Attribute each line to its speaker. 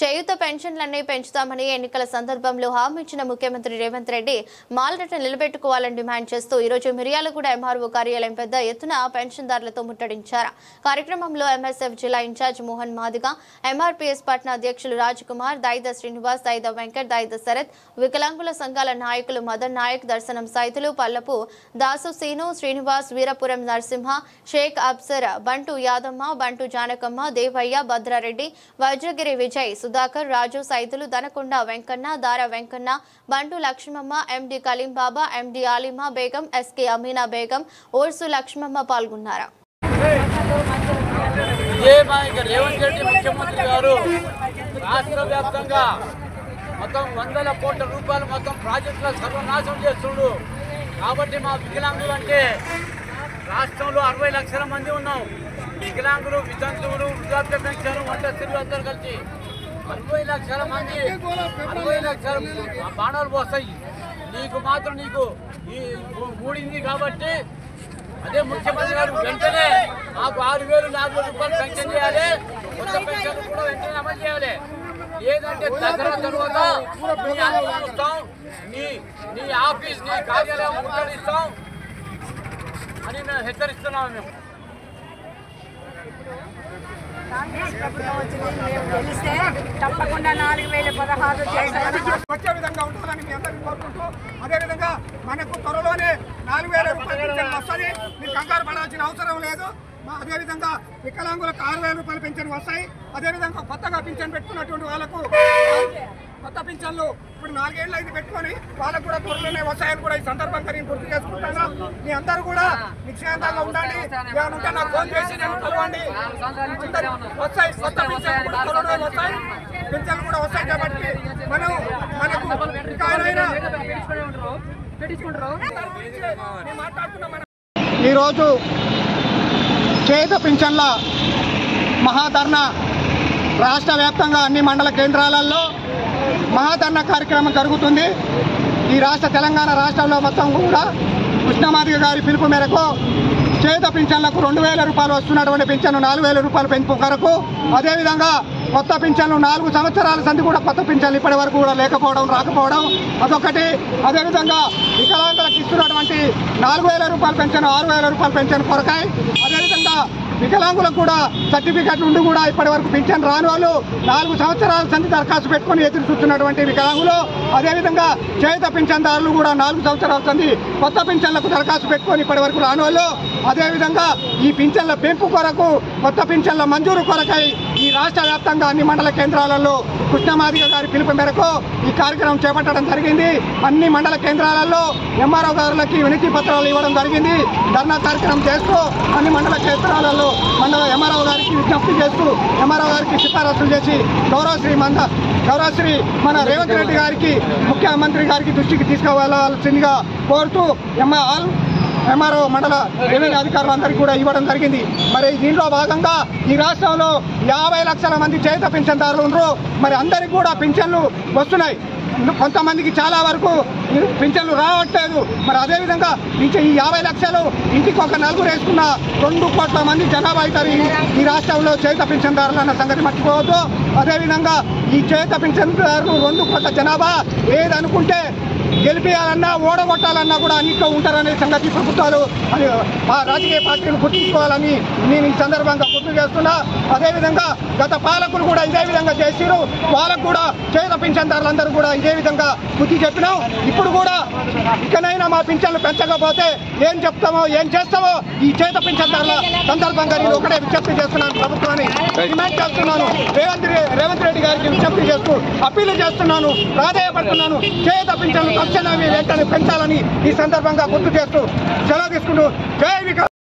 Speaker 1: చేయూత పెన్షన్లన్నీ పెంచుతామని ఎన్నికల సందర్భంలో హామీ ఇచ్చిన ముఖ్యమంత్రి రేవంత్ రెడ్డి మాలరట నిలబెట్టుకోవాలని డిమాండ్ చేస్తూ ఈ రోజు మిర్యాలగూడ ఎంఆర్ఓ కార్యాలయం పెద్ద ఎత్తున పెన్షన్దారులతో ముట్టడించారు. కార్యక్రమంలో ఎంఎస్ఎఫ్ జిల్లా ఇన్ఛార్జ్ మోహన్ మాదిగ, ఎంఆర్పీఎస్ పట్నా అధ్యక్షులు రాజ్ కుమార్, దైద శ్రీనివాస్, దైద వెంకట్, దైద శరత్, వికలాంగుల సంఘాల నాయకులు మదన్ నాయక్, దర్శనం సైతులు, పల్లపు దాసు, సీను, శ్రీనివాస్, వీరపురం నరసింహ, షేక్ అబ్సర్, బంటు యాదమ్మ, బంటు జానకమ్మ, దేవయ్య, భద్రారెడ్డి, వజ్రగిరి విజయ్, సుధాకర్, రాజు, సైతులు, దనకొండ వెంకన్న, దార వెంకన్న, బంటు లక్ష్మమ్మ, ఎండి కలీం బాబా, ఎండి ఆలిమా బేగం, ఎస్కే అమీనా బేగం, ఓర్సు లక్ష్మమ్మ పాల్గొన్నారు.
Speaker 2: రేవంత్ రెడ్డి ముఖ్యమంత్రి గారు రాష్ట్ర వ్యాప్తంగా మొత్తం వందల కోట్ల రూపాయలు మొత్తం ప్రాజెక్టుల సర్వనాశనం చేస్తుడు. కాబట్టి మా వికలాంగులు అంటే రాష్ట్రంలో 60 లక్షల మంది ఉన్నాం. వికలాంగులు, వితంతువులు, వృద్ధాప్య పెన్షన్, వంట స్త్రీలు అందరూ కలిసి 60 లక్షల మంది, 60 లక్షల బాణాలు పోస్తాయి. నీకు మాత్రం నీకు ఈ మూడింది కాబట్టి అదే ముఖ్యమంత్రి గారు వెంటనే మాకు 6,400 రూపాయలు పెన్షన్ చేయాలి, కొత్త పెన్షన్ కూడా వెంటనే అమలు చేయాలి. ఏదంటే దసరా తర్వాత నీ అనుమతి ఇస్తాం, నీ ఆఫీస్, నీ కార్యాలయం ముట్టడిస్తాం అని మేము హెచ్చరిస్తున్నాము. మేము
Speaker 3: కాంగ్రెస్ ప్రభుత్వం వచ్చింది, మేము గెలిస్తే తప్పకుండా 4,016
Speaker 4: వచ్చే విధంగా ఉంటుందని మీ అందరికీ కోరుకుంటూ, అదేవిధంగా మనకు త్వరలోనే 4,000 రూపాయలు పెన్షన్ వస్తుంది. మీరు కంగారు పడాల్సిన అవసరం లేదు. అదేవిధంగా వికలాంగులకు 6,000 రూపాయలు పెన్షన్ వస్తాయి. అదేవిధంగా కొత్తగా పింఛన్ పెట్టుకున్నటువంటి వాళ్ళకు కొత్త పింఛన్లు ఇప్పుడు 4 ఏళ్ళు అయితే పెట్టుకొని వాళ్ళకు కూడా త్వరలోనే వస్తాయని కూడా ఈ సందర్భంగా నేను గుర్తు చేసుకుంటాను. మీ అందరూ కూడా నిశ్చయంగా ఉండండి. ఏమనుంటే నాకు ఫోన్ చేసి కలవండి. వస్తాయి కొత్త పింఛన్లు కూడా త్వరలోనే వస్తాయి, పింఛన్లు కూడా వస్తాయి. కాబట్టి మనకు ఈరోజు చేత పింఛన్ల మహాధర్నా రాష్ట్ర వ్యాప్తంగా అన్ని మండల కేంద్రాలలో మహాధర్నా కార్యక్రమం జరుగుతుంది. ఈ తెలంగాణ రాష్ట్రంలో మొత్తం కూడా కృష్ణమాదిగ గారి పిలుపు మేరకు చేత పింఛన్లకు 2,000 రూపాయలు వస్తున్నటువంటి పింఛను 4,000 రూపాయలు పెంపు కొరకు, అదేవిధంగా కొత్త పింఛన్లు 4 సంవత్సరాల సంది కూడా కొత్త పింఛన్లు ఇప్పటి వరకు కూడా రాకపోవడం అదొకటి. అదేవిధంగా వికలాంగులకు ఇస్తున్నటువంటి 4,000 రూపాయల పెన్షన్ 6,000 రూపాయల పెన్షన్ కొరకాయి. అదేవిధంగా వికలాంగులకు కూడా సర్టిఫికెట్ నుండి కూడా ఇప్పటి వరకు పింఛన్ రాని వాళ్ళు 4 సంవత్సరాల సంది దరఖాస్తు పెట్టుకుని ఎదురు చూస్తున్నటువంటి వికలాంగులు, అదేవిధంగా చేత పింఛన్దారులు కూడా 4 సంవత్సరాల సంది కొత్త పింఛన్లకు దరఖాస్తు పెట్టుకొని ఇప్పటి వరకు రాని వాళ్ళు, అదేవిధంగా ఈ పింఛన్ల పెంపు కొరకు, కొత్త పింఛన్ల మంజూరు కొరకై ఈ రాష్ట్ర వ్యాప్తంగా అన్ని మండల కేంద్రాలలో కృష్ణమాదిగ గారి పిలుపు మేరకు ఈ కార్యక్రమం చేపట్టడం జరిగింది. అన్ని మండల కేంద్రాలలో ఎంఆర్ఓ గారులకి వినతి పత్రాలు ఇవ్వడం జరిగింది. ధర్నా కార్యక్రమం చేస్తూ అన్ని మండల కేంద్రాలలో ఎంఆర్ఓ గారికి విజ్ఞప్తి చేస్తూ, ఎంఆర్ఓ గారికి సిఫారసులు చేసి గౌరవశ్రీ మన రేవంత్ రెడ్డి గారికి, ముఖ్యమంత్రి గారికి దృష్టికి తీసుకువెళ్లాల్సిందిగా కోరుతూ ఎంఆర్ఓ మండల రెవెన్యూ అధికారులందరికీ కూడా ఇవ్వడం జరిగింది. మరి దీంట్లో భాగంగా ఈ రాష్ట్రంలో 50 లక్షల మంది చేత పింఛన్దారులు ఉన్నారు. మరి అందరికీ కూడా పింఛన్లు వస్తున్నాయి, కొంతమందికి చాలా వరకు పింఛన్లు రావట్లేదు. మరి అదేవిధంగా ఈ 50 లక్షలు ఇంటికి ఒక 4 వేసుకున్న 2 కోట్ల మంది జనాభా అవుతారు ఈ రాష్ట్రంలో చేత పింఛన్దారులు అన్న సంగతి మర్చిపోవద్దు. అదేవిధంగా ఈ చేత పింఛన్దారులు 2 కోట్ల జనాభా ఏదనుకుంటే గెలిపేయాలన్నా ఓడగొట్టాలన్నా కూడా అన్నింటిలో ఉంటారనే సంగతి ప్రభుత్వాలు రాజకీయ పార్టీలు గుర్తించుకోవాలని నేను ఈ సందర్భంగా గుర్తు చేస్తున్నా. అదేవిధంగా గత పాలకులు కూడా ఇదే విధంగా చేసిరు, వాళ్ళకు కూడా చేత పింఛన్దారులందరూ కూడా ఇదే విధంగా బుద్ధి చెప్పినాం. ఇప్పుడు కూడా ఇకనైనా మా పింఛన్లు పెంచకపోతే ఏం చెప్తామో ఏం చేస్తామో ఈ చేత పింఛన్దారుల సందర్భంగా నేను ఒకటే విజ్ఞప్తి చేస్తున్నాను, ప్రభుత్వాన్ని డిమాండ్ చేస్తున్నాను, రేవంత్ రెడ్డి గారికి విజ్ఞప్తి చేస్తూ అప్పీలు చేస్తున్నాను, ప్రాధాయపడుతున్నాను. చేత పింఛన్లు తక్షణమే వెంటనే పెంచాలని ఈ సందర్భంగా గుర్తు చేస్తూ సెలవు తీసుకుంటూ జై వికాస్.